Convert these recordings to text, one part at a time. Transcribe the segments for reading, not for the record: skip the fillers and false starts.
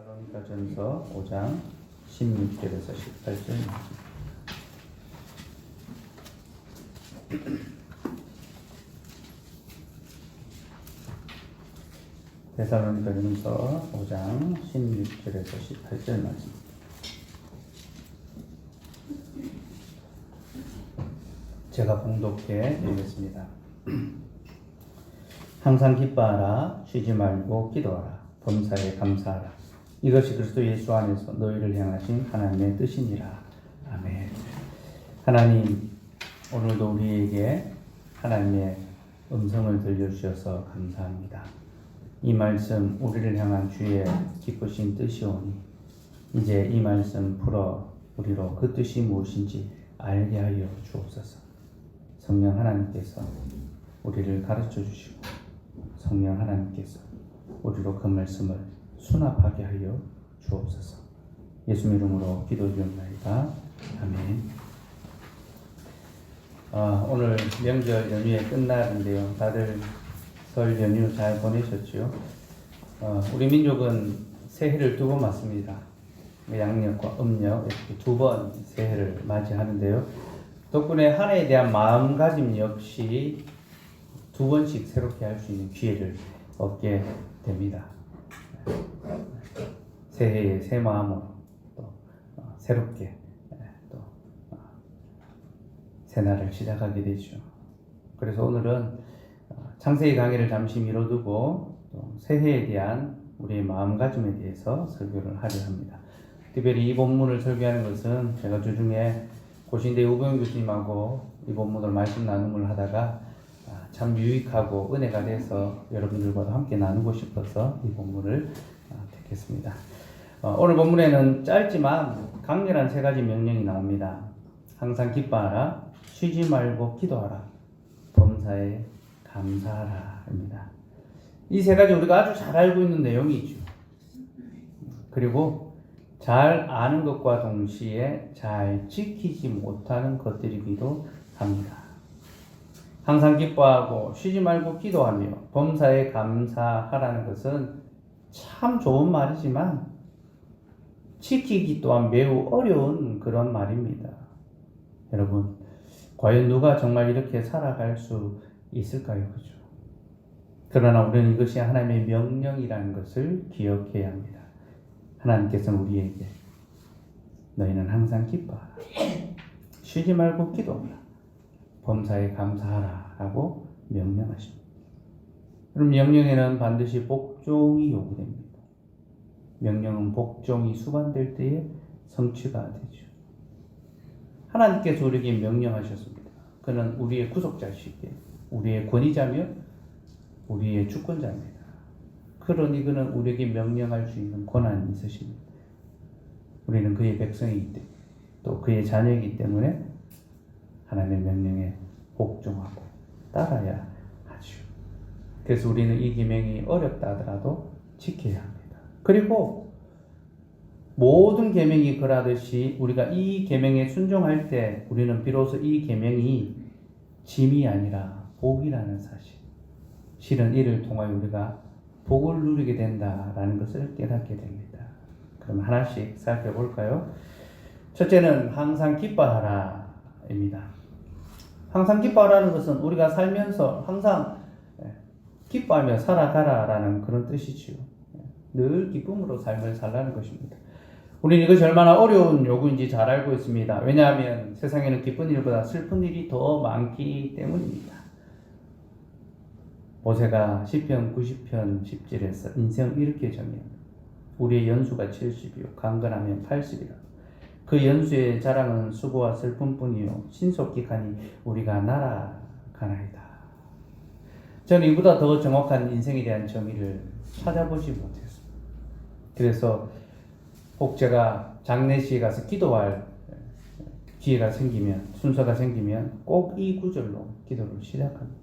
데살로니가전서 5장 16절에서 18절. 데살로니가전서 5장 16절에서 18절 말씀. 제가 봉독해 드리겠습니다. 항상 기뻐하라, 쉬지 말고 기도하라, 범사에 감사하라. 이것이 그리스도 예수 안에서 너희를 향하신 하나님의 뜻이니라. 아멘. 하나님, 오늘도 우리에게 하나님의 음성을 들려주셔서 감사합니다. 이 말씀 우리를 향한 주의 기쁘신 뜻이오니 이제 이 말씀 풀어 우리로 그 뜻이 무엇인지 알게 하여 주옵소서. 성령 하나님께서 우리를 가르쳐 주시고 성령 하나님께서 우리로 그 말씀을 수납하게 하여 주옵소서. 예수님 이름으로 기도드립니다. 아멘. 오늘 명절 연휴의 끝날인데요. 다들 설 연휴 잘 보내셨죠? 우리 민족은 새해를 두 번 맞습니다. 양력과 음력 이렇게 두 번 새해를 맞이하는데요. 덕분에 한 해에 대한 마음가짐 역시 두 번씩 새롭게 할 수 있는 기회를 얻게 됩니다. 새해에 새 마음으로 또 새롭게 또 새날을 시작하게 되죠. 그래서 오늘은 창세기 강의를 잠시 미뤄두고 또 새해에 대한 우리의 마음가짐에 대해서 설교를 하려 합니다. 특별히 이 본문을 설교하는 것은 제가 주중에 고신대 우병 교수님하고 이 본문을 말씀 나눔을 하다가 참 유익하고 은혜가 돼서 여러분들과도 함께 나누고 싶어서 이 본문을 택했습니다. 오늘 본문에는 짧지만 강렬한 세 가지 명령이 나옵니다. 항상 기뻐하라, 쉬지 말고 기도하라, 범사에 감사하라 입니다. 이 세 가지 우리가 아주 잘 알고 있는 내용이죠. 그리고 잘 아는 것과 동시에 잘 지키지 못하는 것들이기도 합니다. 항상 기뻐하고 쉬지 말고 기도하며 범사에 감사하라는 것은 참 좋은 말이지만 지키기 또한 매우 어려운 그런 말입니다. 여러분, 과연 누가 정말 이렇게 살아갈 수 있을까요? 그죠? 그러나 우리는 이것이 하나님의 명령이라는 것을 기억해야 합니다. 하나님께서는 우리에게 너희는 항상 기뻐하라, 쉬지 말고 기도하라, 범사에 감사하라 라고 명령하십니다. 그럼 명령에는 반드시 복종이 요구됩니다. 명령은 복종이 수반될 때에 성취가 되죠. 하나님께서 우리에게 명령하셨습니다. 그는 우리의 구속자시기에 우리의 권위자며 우리의 주권자입니다. 그러니 그는 우리에게 명령할 수 있는 권한이 있으십니다. 우리는 그의 백성이기 때문에 또 그의 자녀이기 때문에 하나님의 명령에 복종하고 따라야 하죠. 그래서 우리는 이 계명이 어렵다 하더라도 지켜야 합니다. 그리고 모든 계명이 그러하듯이 우리가 이 계명에 순종할 때 우리는 비로소 이 계명이 짐이 아니라 복이라는 사실, 실은 이를 통하여 우리가 복을 누리게 된다라는 것을 깨닫게 됩니다. 그럼 하나씩 살펴볼까요? 첫째는 항상 기뻐하라입니다. 항상 기뻐하라는 것은 우리가 살면서 항상 기뻐하며 살아가라라는 그런 뜻이지요. 늘 기쁨으로 삶을 살라는 것입니다. 우리는 이것이 얼마나 어려운 요구인지 잘 알고 있습니다. 왜냐하면 세상에는 기쁜 일보다 슬픈 일이 더 많기 때문입니다. 모세가 시편 90편 10절에서 인생을 이렇게 정의합니다. 우리의 연수가 70이요 강건하면 80이라. 그 연수의 자랑은 수고와 슬픔뿐이요 신속히 가니 우리가 날아가나이다. 저는 이보다 더 정확한 인생에 대한 정의를 찾아보지 못했습니다. 그래서 혹 제가 장례식에 가서 기도할 기회가 생기면, 순서가 생기면 꼭 이 구절로 기도를 시작합니다.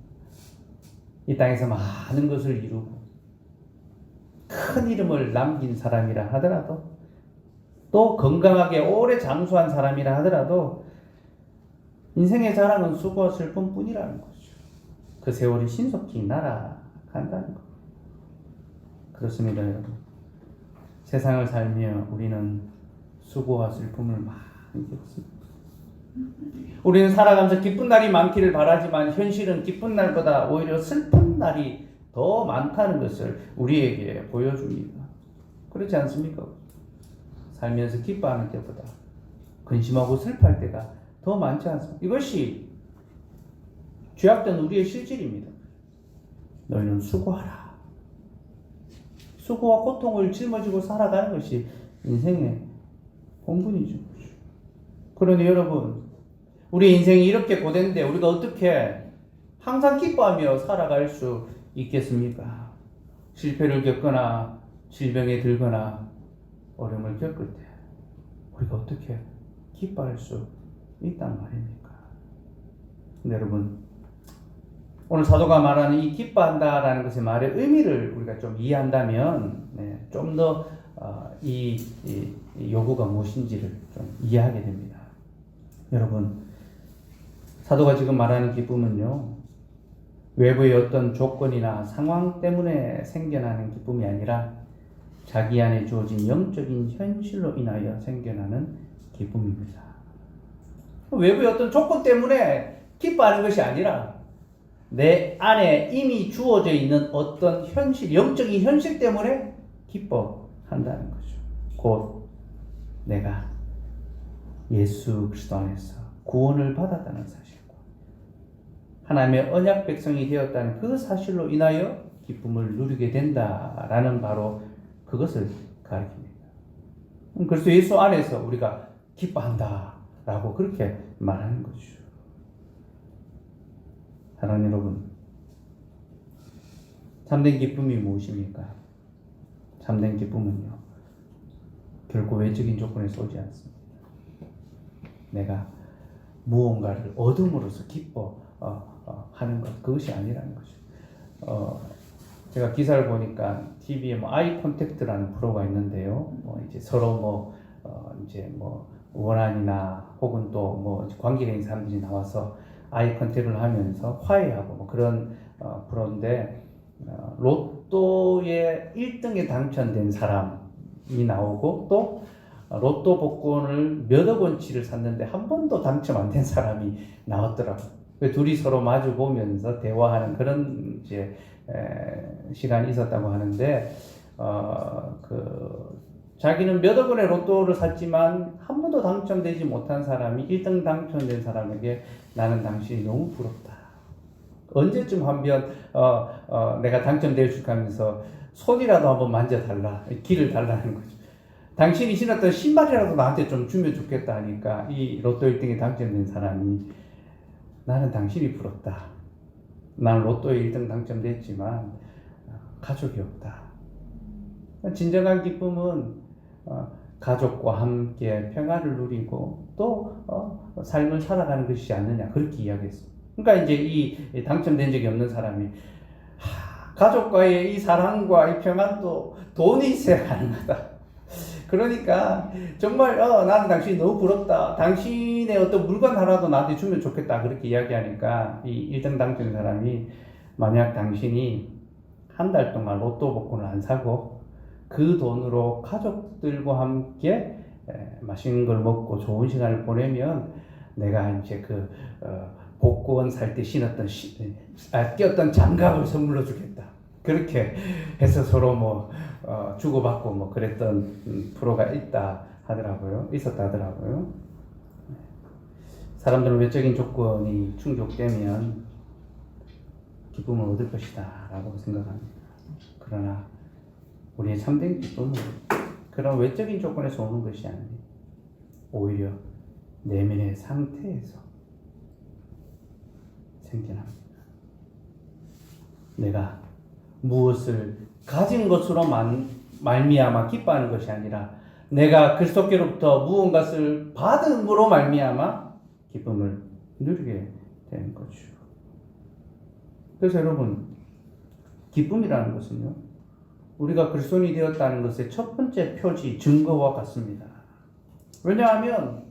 이 땅에서 많은 것을 이루고 큰 이름을 남긴 사람이라 하더라도 또 건강하게 오래 장수한 사람이라 하더라도 인생의 자랑은 수고와 슬픔뿐이라는 거죠. 그 세월이 신속히 날아간다는 것. 그렇습니다, 여러분. 세상을 살며 우리는 수고와 슬픔을 많이 겪습니다. 우리는 살아가면서 기쁜 날이 많기를 바라지만 현실은 기쁜 날보다 오히려 슬픈 날이 더 많다는 것을 우리에게 보여줍니다. 그렇지 않습니까? 살면서 기뻐하는 때보다 근심하고 슬퍼할 때가 더 많지 않습니까? 이것이 죄악된 우리의 실질입니다. 너희는 수고하라. 수고와 고통을 짊어지고 살아가는 것이 인생의 본분이죠. 그러니 여러분, 우리 인생이 이렇게 고된데 우리가 어떻게 항상 기뻐하며 살아갈 수 있겠습니까? 실패를 겪거나 질병에 들거나 어려움을 겪을 때 우리가 어떻게 기뻐할 수 있단 말입니까? 근데 여러분, 오늘 사도가 말하는 이 기뻐한다라는 것의 말의 의미를 우리가 좀 이해한다면 좀 더 이 요구가 무엇인지를 좀 이해하게 됩니다. 여러분, 사도가 지금 말하는 기쁨은요, 외부의 어떤 조건이나 상황 때문에 생겨나는 기쁨이 아니라 자기 안에 주어진 영적인 현실로 인하여 생겨나는 기쁨입니다. 외부의 어떤 조건 때문에 기뻐하는 것이 아니라 내 안에 이미 주어져 있는 어떤 현실, 영적인 현실 때문에 기뻐한다는 거죠. 곧 내가 예수 그리스도 안에서 구원을 받았다는 사실과 하나님의 언약 백성이 되었다는 그 사실로 인하여 기쁨을 누리게 된다라는 바로 그것을 가리킵니다. 그래서 예수 안에서 우리가 기뻐한다라고 그렇게 말하는 거죠. 사랑하는 여러분, 참된 기쁨이 무엇입니까? 참된 기쁨은요, 결코 외적인 조건에서 오지 않습니다. 내가 무언가를 얻음으로써 기뻐하는 것, 그것이 아니라는 거죠. 제가 기사를 보니까 TV에 아이 컨택트라는 프로가 있는데요. 이제 서로 이제 원한이나 혹은 또 관계가 있는 사람들이 나와서 아이 컨택을 하면서 화해하고 그런 프로인데, 로또에 1등에 당첨된 사람이 나오고 또 로또 복권을 몇억 원치를 샀는데 한 번도 당첨 안 된 사람이 나왔더라고요. 둘이 서로 마주 보면서 대화하는 그런 이제 시간이 있었다고 하는데, 자기는 몇억 원의 로또를 샀지만 한 번도 당첨되지 못한 사람이 1등 당첨된 사람에게 나는 당신이 너무 부럽다. 언제쯤 한번 내가 당첨될 수 있으면서 손이라도 한번 만져달라. 길을 달라는 거죠. 당신이 신었던 신발이라도 나한테 좀 주면 좋겠다 하니까 이 로또 1등에 당첨된 사람이 나는 당신이 부럽다. 나는 로또에 1등 당첨됐지만 가족이 없다. 진정한 기쁨은 가족과 함께 평화를 누리고 또 삶을 살아가는 것이지 않느냐, 그렇게 이야기했습니다. 그러니까 이제 이 당첨된 적이 없는 사람이 가족과의 이 사랑과 이 평안도 돈이 있어야 가능하다. 그러니까 정말 나는 당신이 너무 부럽다. 당신의 어떤 물건 하나도 나한테 주면 좋겠다. 그렇게 이야기하니까 이 1등 당첨된 사람이, 만약 당신이 한 달 동안 로또 복권을 안 사고 그 돈으로 가족들과 함께 맛있는 걸 먹고 좋은 시간을 보내면 내가 이제 복권 살 때 신었던 꼈던 장갑을 선물로 주겠다. 그렇게 해서 서로 주고받고 그랬던 프로가 있었다 하더라고요. 사람들은 외적인 조건이 충족되면 기쁨을 얻을 것이다 라고 생각합니다. 그러나 우리의 참된 기쁨은 그런 외적인 조건에서 오는 것이 아닙니다. 오히려 내면의 상태에서 생겨납니다. 내가 무엇을 가진 것으로 말미암아 기뻐하는 것이 아니라 내가 그리스도께로부터 무언가를 받음으로 말미암아 기쁨을 누리게 되는 거죠. 그래서 여러분, 기쁨이라는 것은요, 우리가 그리스도인이 되었다는 것의 첫 번째 표지, 증거와 같습니다. 왜냐하면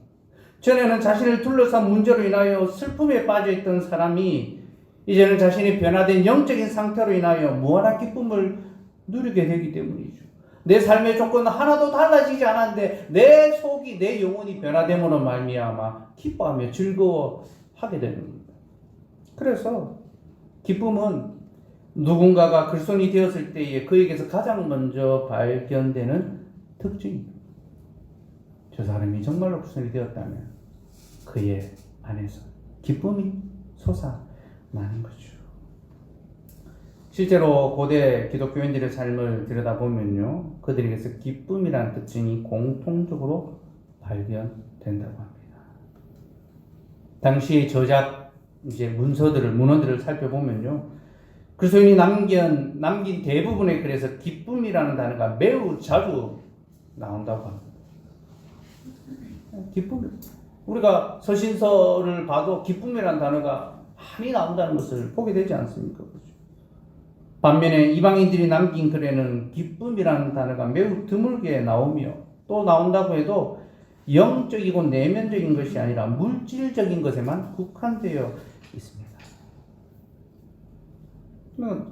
전에는 자신을 둘러싼 문제로 인하여 슬픔에 빠져있던 사람이 이제는 자신이 변화된 영적인 상태로 인하여 무한한 기쁨을 누리게 되기 때문이죠. 내 삶의 조건은 하나도 달라지지 않았는데 내 속이 내 영혼이 변화됨으로 말미암아 기뻐하며 즐거워하게 되는 겁니다. 그래서 기쁨은 누군가가 그리스도인이 되었을 때에 그에게서 가장 먼저 발견되는 특징입니다. 저 사람이 정말로 그리스도인이 되었다면 그의 안에서 기쁨이 솟아나는 거죠. 실제로 고대 기독교인들의 삶을 들여다보면요, 그들에게서 기쁨이라는 특징이 공통적으로 발견된다고 합니다. 당시의 저작 문헌들을 살펴보면요, 그리스도인이 남긴 대부분의 글에서 기쁨이라는 단어가 매우 자주 나온다고 합니다. 기쁨. 우리가 서신서를 봐도 기쁨이라는 단어가 많이 나온다는 것을 보게 되지 않습니까? 반면에 이방인들이 남긴 글에는 기쁨이라는 단어가 매우 드물게 나오며 또 나온다고 해도 영적이고 내면적인 것이 아니라 물질적인 것에만 국한되어 있습니다.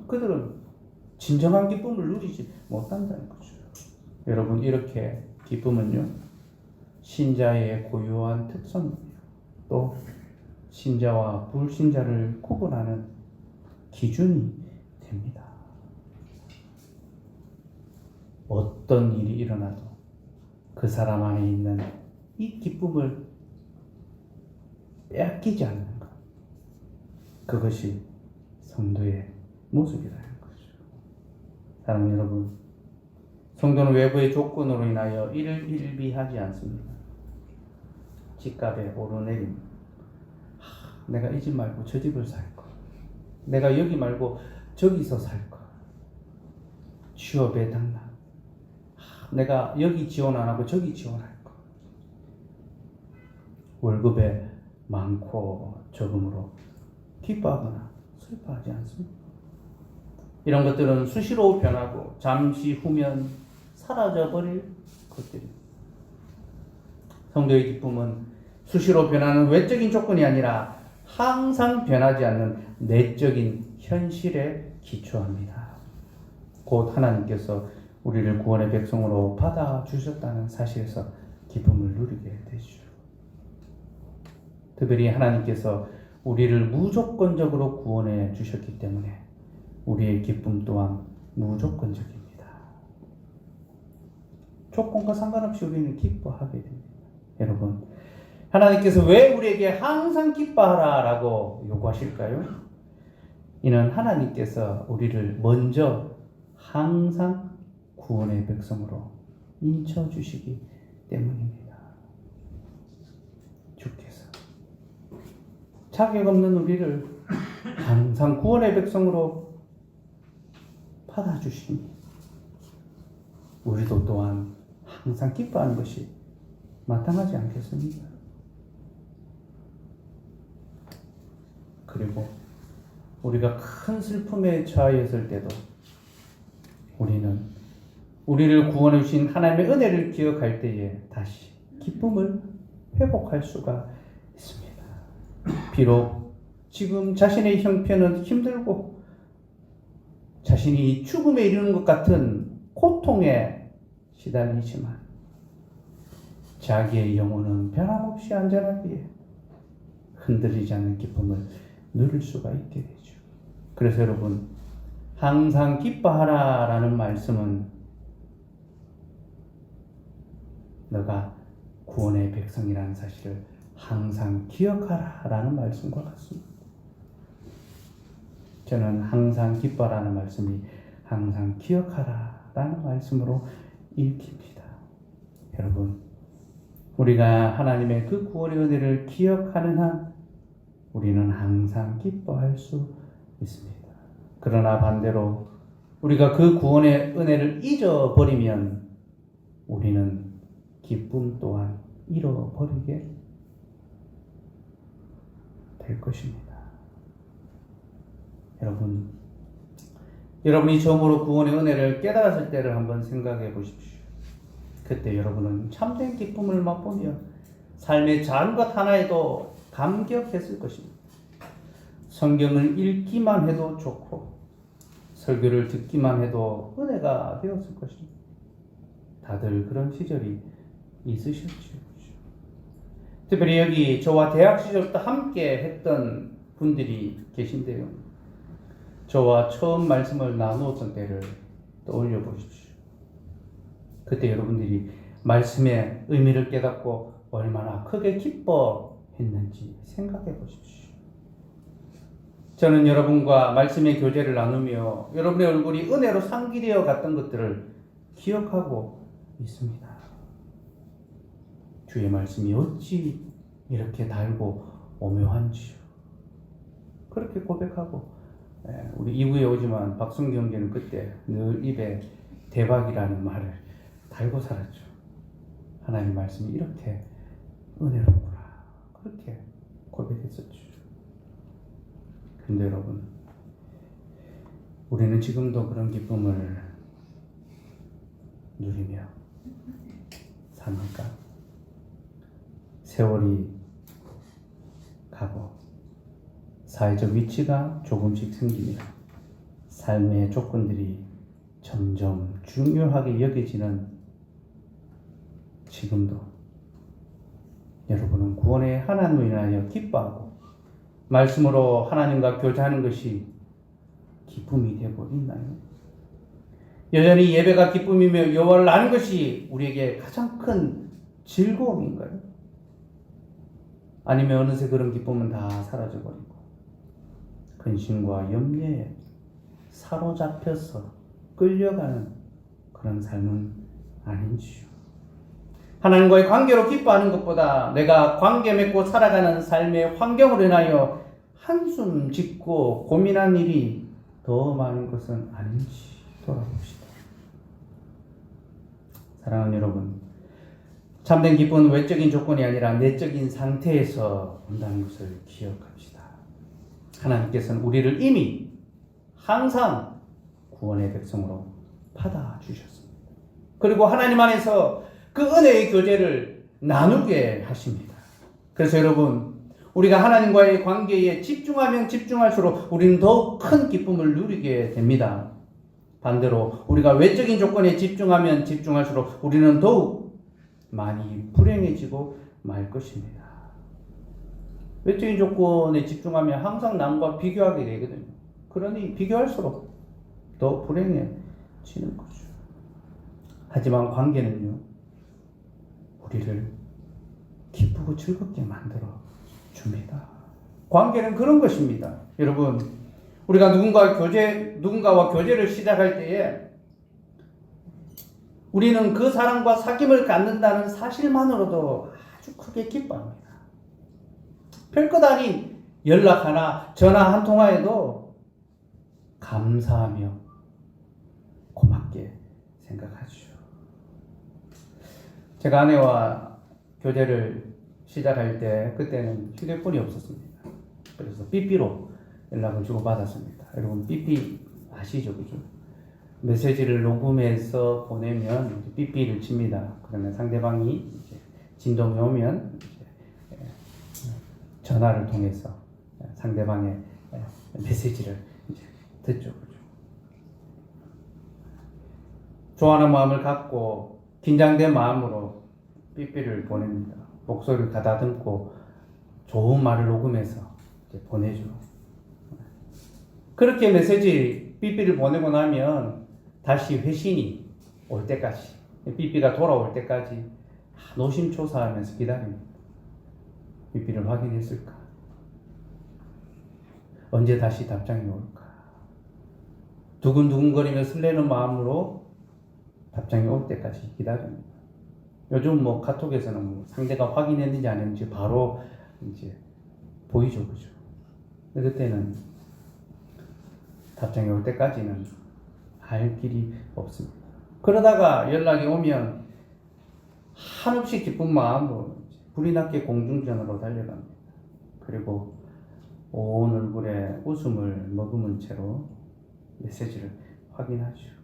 그들은 진정한 기쁨을 누리지 못한다는 거죠. 여러분, 이렇게 기쁨은요, 신자의 고유한 특성이며 또 신자와 불신자를 구분하는 기준이 됩니다. 어떤 일이 일어나도 그 사람 안에 있는 이 기쁨을 빼앗기지 않는 것, 그것이 성도의 모습이라는 거죠. 사랑하는 여러분, 성도는 외부의 조건으로 인하여 일일비하지 않습니다. 집값의 오르내림, 내가 이 집 말고 저 집을 살 거, 내가 여기 말고 저기서 살 거, 취업의 당락, 내가 여기 지원 안 하고 저기 지원할 거, 월급에 많고 적음으로 기뻐하거나 슬퍼하지 않습니다. 이런 것들은 수시로 변하고 잠시 후면 사라져버릴 것들입니다. 성도의 기쁨은 수시로 변하는 외적인 조건이 아니라 항상 변하지 않는 내적인 현실에 기초합니다. 곧 하나님께서 우리를 구원의 백성으로 받아주셨다는 사실에서 기쁨을 누리게 되죠. 특별히 하나님께서 우리를 무조건적으로 구원해 주셨기 때문에 우리의 기쁨 또한 무조건적입니다. 조건과 상관없이 우리는 기뻐하게 됩니다. 여러분, 하나님께서 왜 우리에게 항상 기뻐하라 라고 요구하실까요? 이는 하나님께서 우리를 먼저 항상 구원의 백성으로 인쳐주시기 때문입니다. 주께서 자격 없는 우리를 항상 구원의 백성으로 받아주시니 우리도 또한 항상 기뻐하는 것이 마땅하지 않겠습니까? 그리고 우리가 큰 슬픔에 처하였을 때도 우리는 우리를 구원해 주신 하나님의 은혜를 기억할 때에 다시 기쁨을 회복할 수가 있습니다. 비록 지금 자신의 형편은 힘들고 자신이 죽음에 이르는 것 같은 고통에 시달리지만 자기의 영혼은 변함없이 안전하기에 흔들리지 않는 기쁨을 누릴 수가 있게 되죠. 그래서 여러분, 항상 기뻐하라 라는 말씀은 너가 구원의 백성이라는 사실을 항상 기억하라 라는 말씀과 같습니다. 저는 항상 기뻐라는 말씀이 항상 기억하라 라는 말씀으로 읽힙니다. 여러분, 우리가 하나님의 그 구원의 은혜를 기억하는 한 우리는 항상 기뻐할 수 있습니다. 그러나 반대로 우리가 그 구원의 은혜를 잊어버리면 우리는 기쁨 또한 잃어버리게 될 것입니다. 여러분이 처음으로 구원의 은혜를 깨달았을 때를 한번 생각해 보십시오. 그때 여러분은 참된 기쁨을 맛보며 삶의 작은 것 하나에도 감격했을 것입니다. 성경을 읽기만 해도 좋고 설교를 듣기만 해도 은혜가 되었을 것입니다. 다들 그런 시절이 있으셨죠. 특별히 여기 저와 대학 시절부터 함께 했던 분들이 계신데요. 저와 처음 말씀을 나누었던 때를 떠올려 보십시오. 그때 여러분들이 말씀의 의미를 깨닫고 얼마나 크게 기뻐했는지 생각해 보십시오. 저는 여러분과 말씀의 교제를 나누며 여러분의 얼굴이 은혜로 상기되어 갔던 것들을 기억하고 있습니다. 주의 말씀이 어찌 이렇게 달고 오묘한지요. 그렇게 고백하고 우리 이후에 오지만 박순기 형제는 그때 늘 입에 대박이라는 말을 달고 살았죠. 하나님 말씀이 이렇게 은혜롭구나. 그렇게 고백했었죠. 그런데 여러분, 우리는 지금도 그런 기쁨을 누리며 삽니까? 세월이 가고 사회적 위치가 조금씩 생기며 삶의 조건들이 점점 중요하게 여겨지는 지금도 여러분은 구원의 하나님을 인하여 기뻐하고 말씀으로 하나님과 교제하는 것이 기쁨이 되고 있나요? 여전히 예배가 기쁨이며 여호와를 아는 것이 우리에게 가장 큰 즐거움인가요? 아니면 어느새 그런 기쁨은 다 사라져버리고 근심과 염려에 사로잡혀서 끌려가는 그런 삶은 아닌지요. 하나님과의 관계로 기뻐하는 것보다 내가 관계 맺고 살아가는 삶의 환경으로 인하여 한숨 짓고 고민한 일이 더 많은 것은 아닌지 돌아봅시다. 사랑하는 여러분, 참된 기쁨은 외적인 조건이 아니라 내적인 상태에서 온다는 것을 기억합시다. 하나님께서는 우리를 이미 항상 구원의 백성으로 받아주셨습니다. 그리고 하나님 안에서 그 은혜의 교제를 나누게 하십니다. 그래서 여러분, 우리가 하나님과의 관계에 집중하면 집중할수록 우리는 더욱 큰 기쁨을 누리게 됩니다. 반대로 우리가 외적인 조건에 집중하면 집중할수록 우리는 더욱 많이 불행해지고 말 것입니다. 외적인 조건에 집중하면 항상 남과 비교하게 되거든요. 그러니 비교할수록 더 불행해지는 거죠. 하지만 관계는요, 우리를 기쁘고 즐겁게 만들어 줍니다. 관계는 그런 것입니다. 여러분, 우리가 누군가와 교제를 시작할 때에 우리는 그 사람과 사귐을 갖는다는 사실만으로도 아주 크게 기뻐합니다. 별것 아닌 연락 하나, 전화 한 통화에도 감사하며 고맙게 생각하죠. 제가 아내와 교제를 시작할 때 그때는 휴대폰이 없었습니다. 그래서 삐삐로 연락을 주고받았습니다. 여러분 삐삐 아시죠? 그죠? 메시지를 녹음해서 보내면 삐삐를 칩니다. 그러면 상대방이 이제 진동이 오면 이제 전화를 통해서 상대방의 메시지를 이제 듣죠. 그죠? 좋아하는 마음을 갖고 긴장된 마음으로 삐삐를 보냅니다. 목소리를 가다듬고 좋은 말을 녹음해서 이제 보내죠. 그렇게 메시지 삐삐를 보내고 나면 다시 회신이 올 때까지, 삐삐가 돌아올 때까지 노심초사하면서 기다립니다. 삐삐를 확인했을까? 언제 다시 답장이 올까? 두근두근거리며 설레는 마음으로 답장이 올 때까지 기다립니다. 요즘 뭐 카톡에서는 상대가 확인했는지 안 했는지 바로 이제 보이죠, 그죠? 근데 그때는 답장이 올 때까지는 알 길이 없습니다. 그러다가 연락이 오면 한없이 기쁜 마음으로 불이 났게 공중전화로 달려갑니다. 그리고 온 얼굴에 웃음을 머금은 채로 메시지를 확인하죠.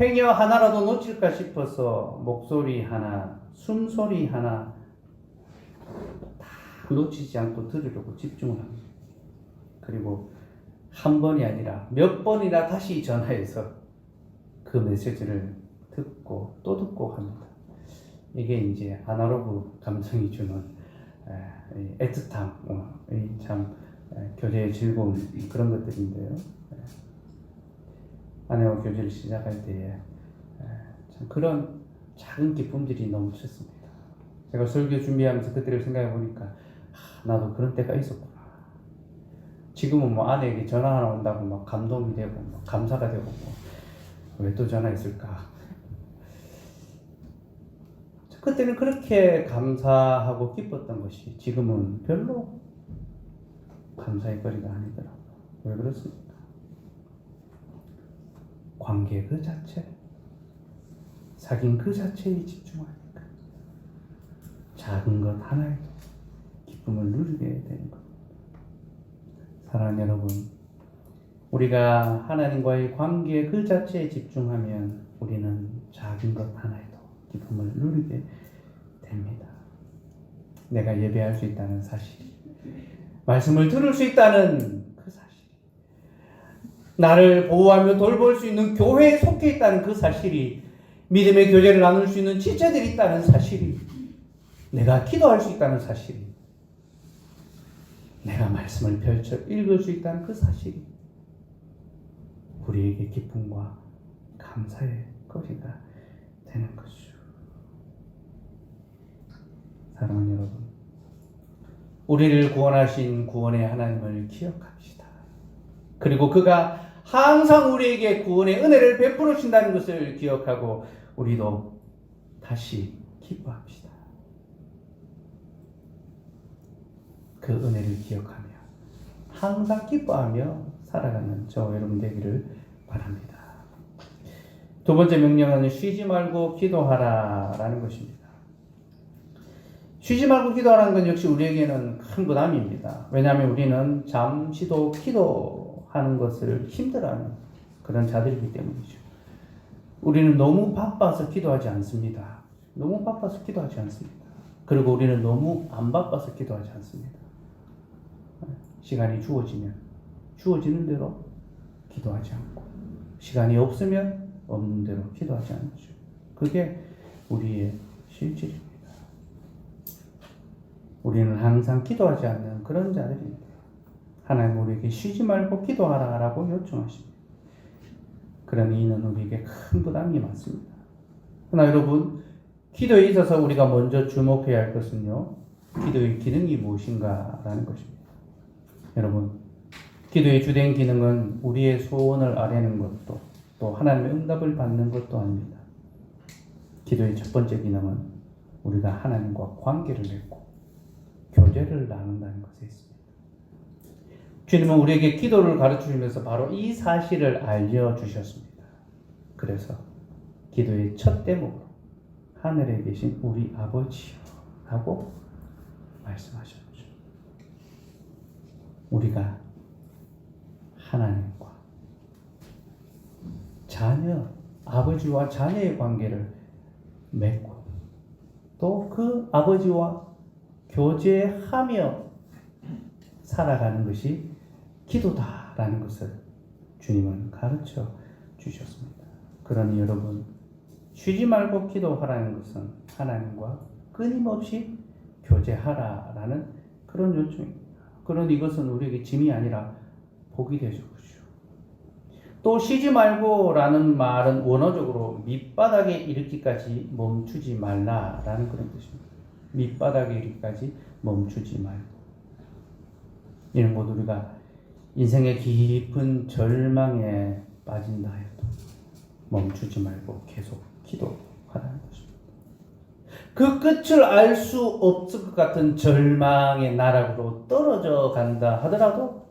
행여 하나라도 놓칠까 싶어서 목소리 하나, 숨소리 하나 다 놓치지 않고 들으려고 집중을 합니다. 그리고 한 번이 아니라 몇 번이나 다시 전화해서 그 메시지를 듣고 또 듣고 합니다. 이게 이제 아날로그 감성이 주는 애틋함, 참 교제의 즐거움 그런 것들인데요. 아내와 교제를 시작할 때에 참 그런 작은 기쁨들이 넘쳤습니다. 제가 설교 준비하면서 그때를 생각해 보니까 나도 그런 때가 있었구나. 지금은 뭐 아내에게 전화 하나 온다고 막 감동이 되고 막 감사가 되고 왜 또 전화했을까? 그때는 그렇게 감사하고 기뻤던 것이 지금은 별로 감사의 거리가 아니더라고요. 왜 그렇습니까? 관계 그 자체, 사귄 그 자체에 집중하니까 작은 것 하나에도 기쁨을 누리게 되는 것. 사랑하는 여러분, 우리가 하나님과의 관계 그 자체에 집중하면 우리는 작은 것 하나에도 기쁨을 누리게 됩니다. 내가 예배할 수 있다는 사실, 말씀을 들을 수 있다는 그 사실, 나를 보호하며 돌볼 수 있는 교회에 속해 있다는 그 사실이, 믿음의 교제를 나눌 수 있는 지체들이 있다는 사실이, 내가 기도할 수 있다는 사실이, 내가 말씀을 펼쳐 읽을 수 있다는 그 사실이 우리에게 기쁨과 감사의 거리가 되는 것이죠. 사랑하는 여러분, 우리를 구원하신 구원의 하나님을 기억합시다. 그리고 그가 항상 우리에게 구원의 은혜를 베풀어 주신다는 것을 기억하고 우리도 다시 기뻐합시다. 그 은혜를 기억하며 항상 기뻐하며 살아가는 저 여러분 되기를 바랍니다. 두 번째 명령은 쉬지 말고 기도하라 라는 것입니다. 쉬지 말고 기도하라는 건 역시 우리에게는 큰 부담입니다. 왜냐하면 우리는 잠시도 기도하는 것을 힘들어하는 그런 자들이기 때문이죠. 우리는 너무 바빠서 기도하지 않습니다. 너무 바빠서 기도하지 않습니다. 그리고 우리는 너무 안 바빠서 기도하지 않습니다. 시간이 주어지는 대로 기도하지 않고, 시간이 없으면 없는 대로 기도하지 않죠. 그게 우리의 실질입니다. 우리는 항상 기도하지 않는 그런 자들입니다. 하나님 우리에게 쉬지 말고 기도하라라고 요청하십니다. 그러니 이는 우리에게 큰 부담이 많습니다. 그러나 여러분, 기도에 있어서 우리가 먼저 주목해야 할 것은요, 기도의 기능이 무엇인가라는 것입니다. 여러분, 기도의 주된 기능은 우리의 소원을 아뢰는 것도, 또 하나님의 응답을 받는 것도 아닙니다. 기도의 첫 번째 기능은 우리가 하나님과 관계를 맺고 교제를 나눈다는 것에 있습니다. 주님은 우리에게 기도를 가르치면서 바로 이 사실을 알려주셨습니다. 그래서 기도의 첫 대목으로 하늘에 계신 우리 아버지요 라고 말씀하셨죠. 우리가 하나님과 아버지와 자녀의 관계를 맺고 또 그 아버지와 교제하며 살아가는 것이 기도다라는 것을 주님은 가르쳐 주셨습니다. 그러니 여러분, 쉬지 말고 기도하라는 것은 하나님과 끊임없이 교제하라라는 그런 요청입니다. 그런 이것은 우리에게 짐이 아니라 복이 되죠. 또 쉬지 말고라는 말은 원어적으로 밑바닥에 이르기까지 멈추지 말라라는 그런 뜻입니다. 밑바닥에 이르기까지 멈추지 말고. 이는 곧 우리가 인생의 깊은 절망에 빠진다 해도 멈추지 말고 계속 기도하라는 것입니다. 그 끝을 알 수 없을 것 같은 절망의 나락으로 떨어져 간다 하더라도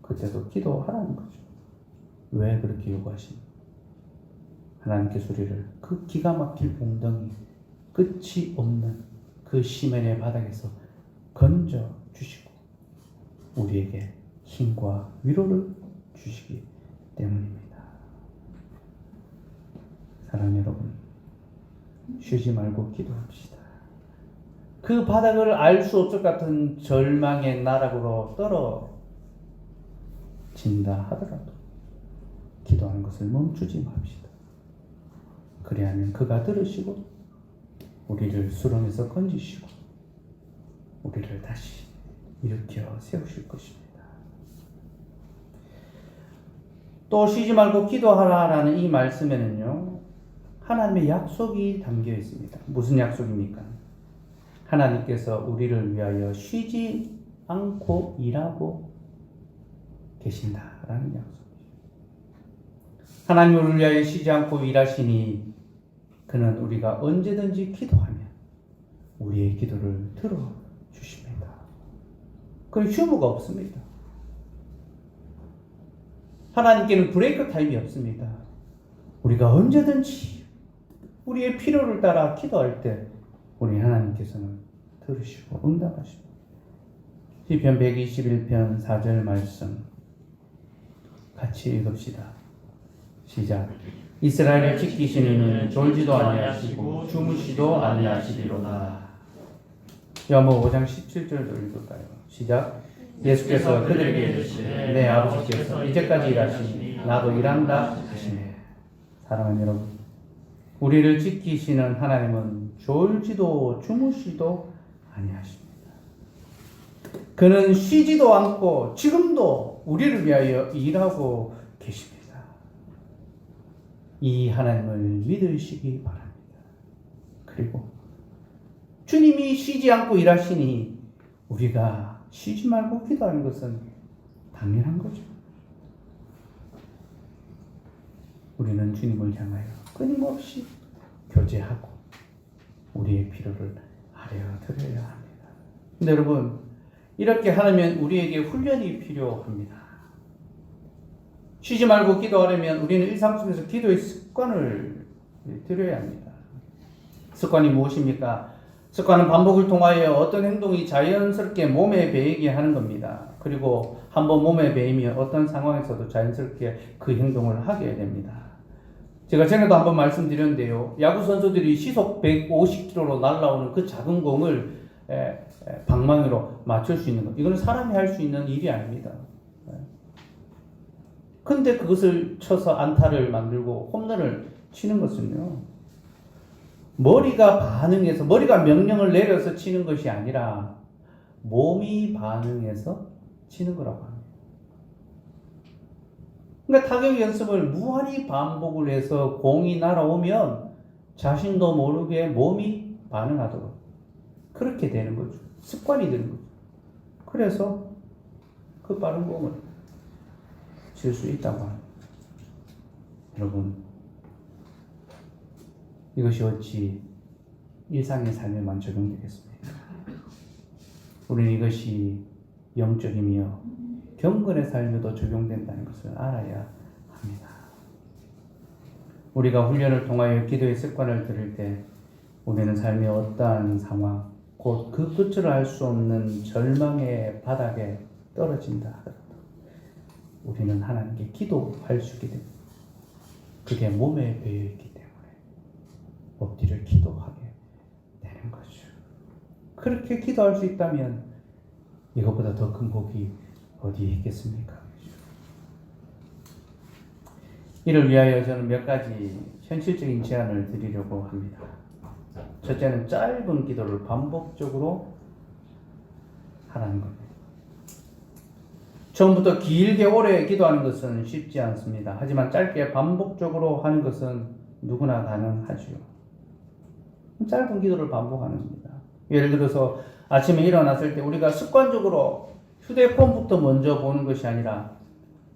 그때도 기도하라는 거죠. 왜 그렇게 요구하십니까? 하나님께서 우리를 그 기가 막힐 웅덩이, 끝이 없는 그 시멘의 바닥에서 건져 주시고 우리에게 힘과 위로를 주시기 때문입니다. 사랑하는 여러분, 쉬지 말고 기도합시다. 그 바닥을 알 수 없을 것 같은 절망의 나락으로 떨어진다 하더라도 기도하는 것을 멈추지 맙시다. 그리하면 그가 들으시고 우리를 수렁에서 건지시고 우리를 다시 일으켜 세우실 것입니다. 또 쉬지 말고 기도하라라는 이 말씀에는요, 하나님의 약속이 담겨 있습니다. 무슨 약속입니까? 하나님께서 우리를 위하여 쉬지 않고 일하고 계신다라는 약속이죠. 하나님 우리를 위하여 쉬지 않고 일하시니 그는 우리가 언제든지 기도하면 우리의 기도를 들어주십니다. 그런 휴무가 없습니다. 하나님께는 브레이크 타임이 없습니다. 우리가 언제든지 우리의 필요를 따라 기도할 때 우리 하나님께서는 들으시고 응답하십니다. 시편 121편 4절 말씀 같이 읽읍시다. 시작. 이스라엘을 지키시는 이는 졸지도 아니하시고 주무시도 아니하시리로다. 요한복음 5장 17절도 읽을까요? 시작. 예수께서 그들에게 이르시되 내 아버지께서 이제까지 일하시니 나도 일한다 하시네. 사랑하는 여러분, 우리를 지키시는 하나님은 졸지도 주무시도 아니하십니다. 그는 쉬지도 않고 지금도 우리를 위하여 일하고 계십니다. 이 하나님을 믿으시기 바랍니다. 그리고 주님이 쉬지 않고 일하시니 우리가 쉬지 말고 기도하는 것은 당연한 거죠. 우리는 주님을 향하여 끊임없이 교제하고 우리의 필요를 아뢰어드려야 합니다. 근데 여러분, 이렇게 하려면 우리에게 훈련이 필요합니다. 쉬지 말고 기도하려면 우리는 일상 속에서 기도의 습관을 들여야 합니다. 습관이 무엇입니까? 습관은 반복을 통하여 어떤 행동이 자연스럽게 몸에 배이게 하는 겁니다. 그리고 한번 몸에 배이면 어떤 상황에서도 자연스럽게 그 행동을 하게 됩니다. 제가 전에도 한번 말씀드렸는데요. 야구 선수들이 시속 150km로 날아오는 그 작은 공을 방망이로 맞출 수 있는 것. 이거는 사람이 할 수 있는 일이 아닙니다. 근데 그것을 쳐서 안타를 만들고 홈런을 치는 것은요, 머리가 반응해서, 머리가 명령을 내려서 치는 것이 아니라 몸이 반응해서 치는 거라고 합니다. 그러니까 타격 연습을 무한히 반복을 해서 공이 날아오면 자신도 모르게 몸이 반응하도록 그렇게 되는 거죠. 습관이 되는 거죠. 그래서 그 빠른 공을 칠 수 있다고 합니다. 여러분, 이것이 어찌 일상의 삶에만 적용되겠습니까? 우리는 이것이 영적이며 경건의 삶에도 적용된다는 것을 알아야 합니다. 우리가 훈련을 통하여 기도의 습관을 들일 때 우리는 삶의 어떠한 상황, 곧 그 끝을 알 수 없는 절망의 바닥에 떨어진다 하더라도 우리는 하나님께 기도할 수 있게 됩니다. 그게 몸에 배어있기 때문에 엎드려 기도하게 되는 거죠. 그렇게 기도할 수 있다면 이것보다 더 큰 복이 어디에 있겠습니까? 이를 위하여 저는 몇 가지 현실적인 제안을 드리려고 합니다. 첫째는 짧은 기도를 반복적으로 하라는 겁니다. 처음부터 길게 오래 기도하는 것은 쉽지 않습니다. 하지만 짧게 반복적으로 하는 것은 누구나 가능하죠. 짧은 기도를 반복하는 겁니다. 예를 들어서 아침에 일어났을 때 우리가 습관적으로 휴대폰부터 먼저 보는 것이 아니라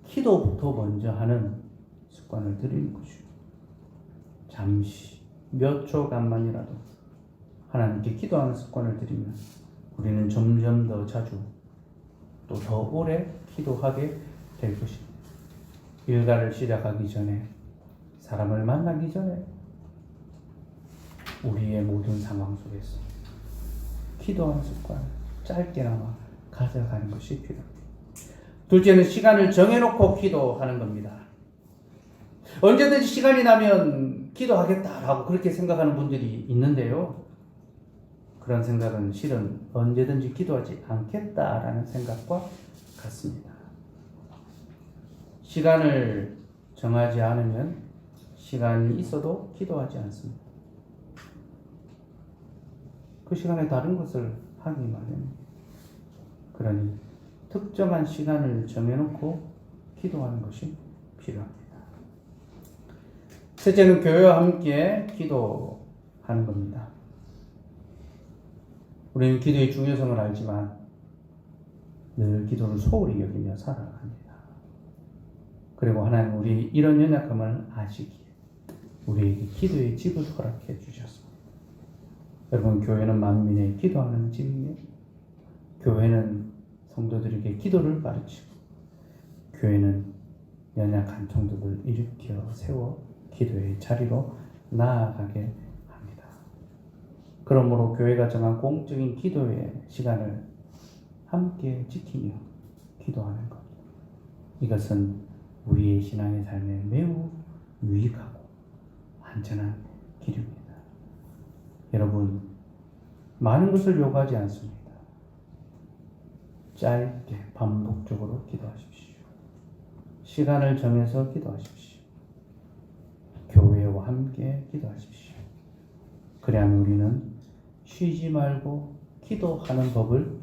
기도부터 먼저 하는 습관을 들이는 것이죠. 잠시 몇 초간만이라도 하나님께 기도하는 습관을 들이면 우리는 점점 더 자주 또 더 오래 기도하게 될 것입니다. 일과를 시작하기 전에, 사람을 만나기 전에 우리의 모든 상황 속에서 기도하는 습관 짧게나마 가져가는 것이 필요합니다. 둘째는 시간을 정해놓고 기도하는 겁니다. 언제든지 시간이 나면 기도하겠다라고 그렇게 생각하는 분들이 있는데요. 그런 생각은 실은 언제든지 기도하지 않겠다라는 생각과 같습니다. 시간을 정하지 않으면 시간이 있어도 기도하지 않습니다. 그 시간에 다른 것을 하기 마련입니다. 그러니 특정한 시간을 정해놓고 기도하는 것이 필요합니다. 셋째는 교회와 함께 기도하는 겁니다. 우리는 기도의 중요성을 알지만 늘 기도를 소홀히 여기며 살아갑니다. 그리고 하나님 우리 이런 연약함을 아시기에 우리에게 기도의 집을 허락해 주셨습니다. 여러분, 교회는 만민의 기도하는 집이며 교회는 성도들에게 기도를 가르치고 교회는 연약한 종들을 일으켜 세워 기도의 자리로 나아가게 합니다. 그러므로 교회가 정한 공적인 기도의 시간을 함께 지키며 기도하는 것, 이것은 우리의 신앙의 삶에 매우 유익하고 안전한 길입니다. 여러분, 많은 것을 요구하지 않습니다. 짧게 반복적으로 기도하십시오. 시간을 정해서 기도하십시오. 교회와 함께 기도하십시오. 그래야만 우리는 쉬지 말고 기도하는 법을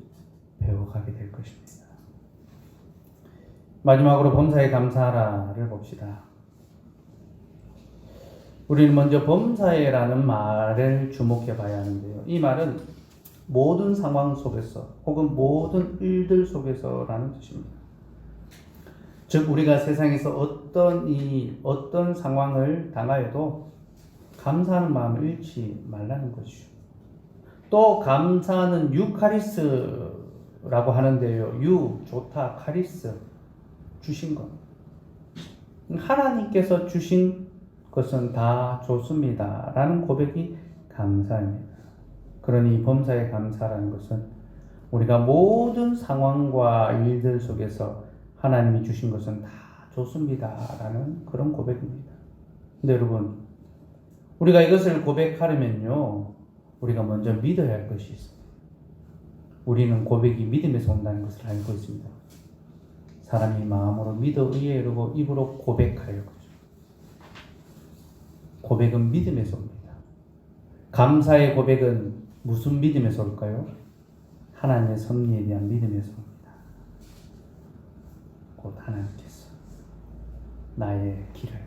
배워가게 될 것입니다. 마지막으로 범사에 감사하라를 봅시다. 우리는 먼저 범사에라는 말을 주목해 봐야 하는데요. 이 말은 모든 상황 속에서 혹은 모든 일들 속에서라는 뜻입니다. 즉 우리가 세상에서 어떤 상황을 당하여도 감사하는 마음을 잃지 말라는 것이죠. 또 감사는 유카리스라고 하는데요. 좋다, 카리스, 주신 것. 하나님께서 주신 것은 다 좋습니다 라는 고백이 감사입니다. 그러니 범사에 감사라는 것은 우리가 모든 상황과 일들 속에서 하나님이 주신 것은 다 좋습니다 라는 그런 고백입니다. 근데 여러분, 우리가 이것을 고백하려면요, 우리가 먼저 믿어야 할 것이 있습니다. 우리는 고백이 믿음에서 온다는 것을 알고 있습니다. 사람이 마음으로 믿어 의에 이르고 입으로 고백하여 그죠. 고백은 믿음에서 옵니다. 감사의 고백은 무슨 믿음에서 올까요? 하나님의 섭리에 대한 믿음에서 옵니다. 곧 하나님께서 나의 길을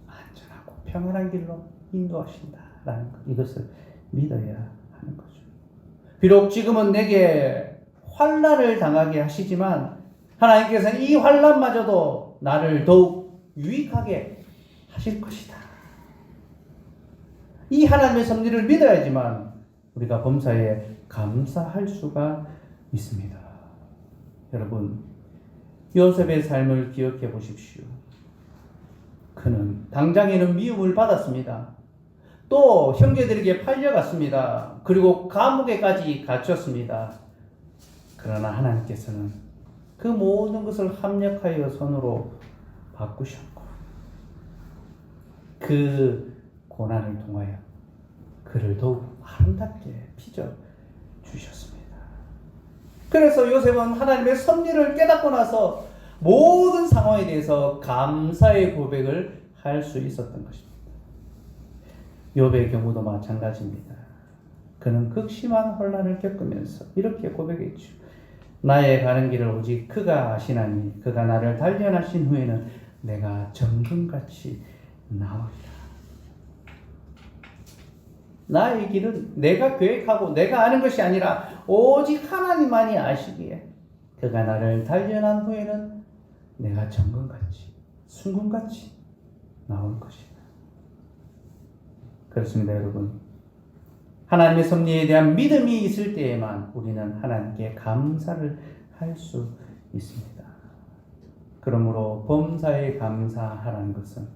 안전하고 평안한 길로 인도하신다라는 것, 이것을 믿어야 하는 거죠. 비록 지금은 내게 환난을 당하게 하시지만 하나님께서는 이 환난마저도 나를 더욱 유익하게 하실 것이다. 이 하나님의 섭리를 믿어야지만 우리가 범사에 감사할 수가 있습니다. 여러분, 요셉의 삶을 기억해 보십시오. 그는 당장에는 미움을 받았습니다. 또 형제들에게 팔려갔습니다. 그리고 감옥에까지 갇혔습니다. 그러나 하나님께서는 그 모든 것을 합력하여 선으로 바꾸셨고 그 고난을 통하여 그를 더욱 아름답게 빚어 주셨습니다. 그래서 요셉은 하나님의 섭리를 깨닫고 나서 모든 상황에 대해서 감사의 고백을 할 수 있었던 것입니다. 욥의 경우도 마찬가지입니다. 그는 극심한 혼란을 겪으면서 이렇게 고백했죠. 나의 가는 길을 오직 그가 아시나니 그가 나를 단련하신 후에는 내가 정금같이 나오리라. 나의 길은 내가 계획하고 내가 아는 것이 아니라 오직 하나님만이 아시기에 그가 나를 단련한 후에는 내가 정금같이 순금같이 나올 것이다. 그렇습니다, 여러분. 하나님의 섭리에 대한 믿음이 있을 때에만 우리는 하나님께 감사를 할 수 있습니다. 그러므로 범사에 감사하라는 것은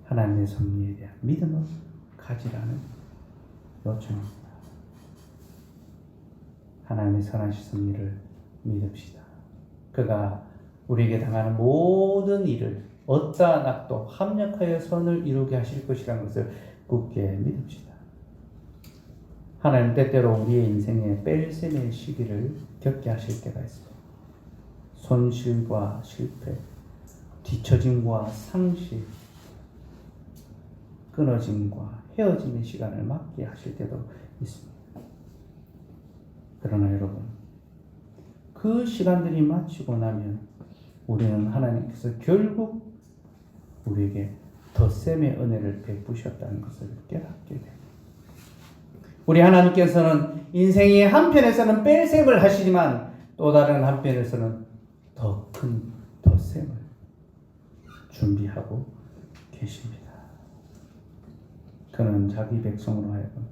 하나님의 섭리에 대한 믿음을 가지라는 요청입니다. 하나님의 선하신 섭리를 믿읍시다. 그가 우리에게 당하는 모든 일을 어떠한 악도 합력하여 선을 이루게 하실 것이라는 것을 굳게 믿읍시다. 하나님 때때로 우리의 인생에 뺄셈의 시기를 겪게 하실 때가 있습니다. 손실과 실패, 뒤처짐과 상실, 끊어짐과 헤어짐의 시간을 맞게 하실 때도 있습니다. 그러나 여러분, 그 시간들이 마치고 나면 우리는 하나님께서 결국 우리에게 덧셈의 은혜를 베푸셨다는 것을 깨닫게 됩니다. 우리 하나님께서는 인생의 한편에서는 뺄셈을 하시지만 또 다른 한편에서는 더 큰 덧셈을 준비하고 계십니다. 그는 자기 백성으로 하여금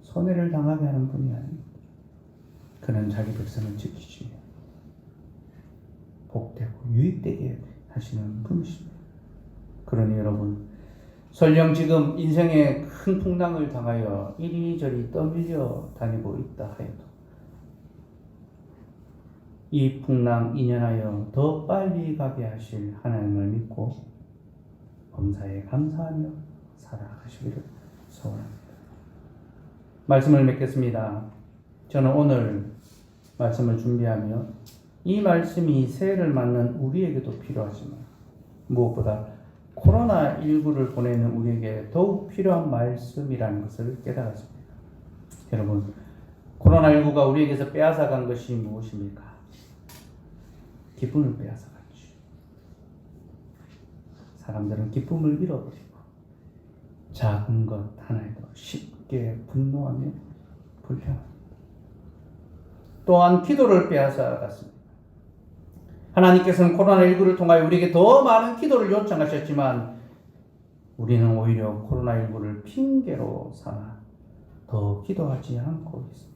손해를 당하게 하는 분이 아닙니다. 그는 자기 백성을 지키시며 복되고 유익되게 하시는 분이십니다. 그러니 여러분, 설령 지금 인생의 큰 풍랑을 당하여 이리저리 떠밀려 다니고 있다 하여도 이 풍랑 이년하여 더 빨리 가게 하실 하나님을 믿고 범사에 감사하며 살아가시기를 소원합니다. 말씀을 맺겠습니다. 저는 오늘 말씀을 준비하며 이 말씀이 새해를 맞는 우리에게도 필요하지만 무엇보다 코로나19를 보내는 우리에게 더욱 필요한 말씀이라는 것을 깨달았습니다. 여러분, 코로나19가 우리에게서 빼앗아간 것이 무엇입니까? 기쁨을 빼앗아갔죠. 사람들은 기쁨을 잃어버리고 작은 것 하나에도 쉽게 분노하며 불평합니다. 또한 기도를 빼앗아갔습니다. 하나님께서는 코로나19를 통하여 우리에게 더 많은 기도를 요청하셨지만 우리는 오히려 코로나19를 핑계로 삼아 더 기도하지 않고 있습니다.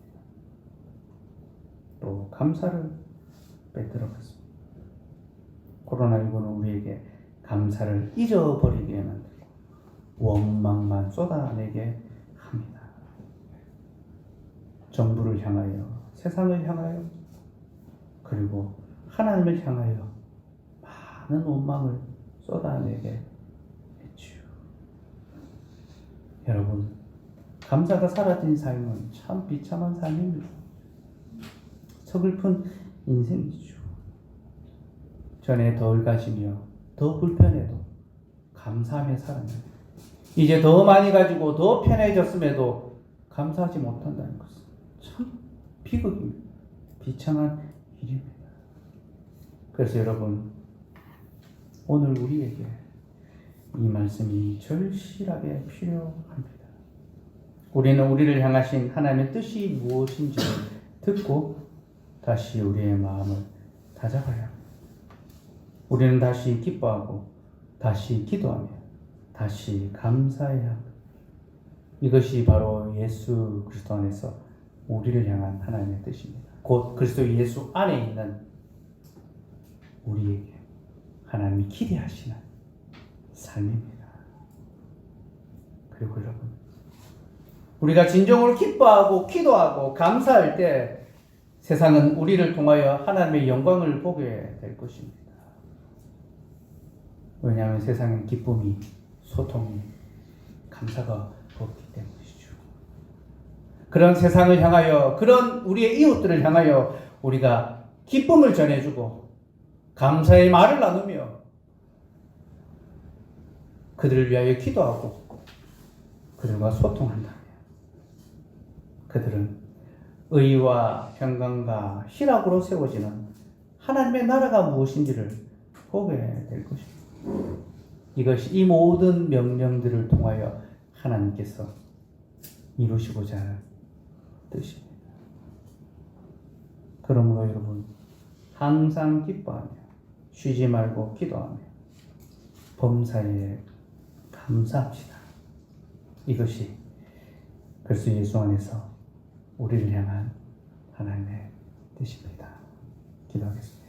또 감사를 빼들어갔습니다. 코로나19는 우리에게 감사를 잊어버리게 만들고 원망만 쏟아내게 합니다. 정부를 향하여, 세상을 향하여, 그리고 하나님을 향하여 많은 원망을 쏟아내게 했지요. 여러분, 감사가 사라진 삶은 참 비참한 삶입니다. 서글픈 인생이죠. 전에 덜 가지며 더 불편해도 감사하며 살았는데 이제 더 많이 가지고 더 편해졌음에도 감사하지 못한다는 것은 참 비극입니다. 비참한 일입니다. 그래서 여러분, 오늘 우리에게 이 말씀이 절실하게 필요합니다. 우리는 우리를 향하신 하나님의 뜻이 무엇인지 듣고 다시 우리의 마음을 다잡아야 합니다. 우리는 다시 기뻐하고 다시 기도하며 다시 감사해야 합니다. 이것이 바로 예수 그리스도 안에서 우리를 향한 하나님의 뜻입니다. 곧 그리스도 예수 안에 있는 우리에게 하나님이 기대하시는 삶입니다. 그리고 여러분, 우리가 진정으로 기뻐하고 기도하고 감사할 때 세상은 우리를 통하여 하나님의 영광을 보게 될 것입니다. 왜냐하면 세상엔 기쁨이, 소통이, 감사가 없기 때문이죠. 그런 세상을 향하여, 그런 우리의 이웃들을 향하여 우리가 기쁨을 전해주고 감사의 말을 나누며 그들을 위하여 기도하고 그들과 소통한다면 그들은 의와 평강과 희락으로 세워지는 하나님의 나라가 무엇인지를 보게 될 것입니다. 이것이 이 모든 명령들을 통하여 하나님께서 이루시고자 하는 뜻입니다. 그러므로 여러분, 항상 기뻐하며 쉬지 말고 기도하며 범사에 감사합시다. 이것이 그리스도 예수 안에서 우리를 향한 하나님의 뜻입니다. 기도하겠습니다.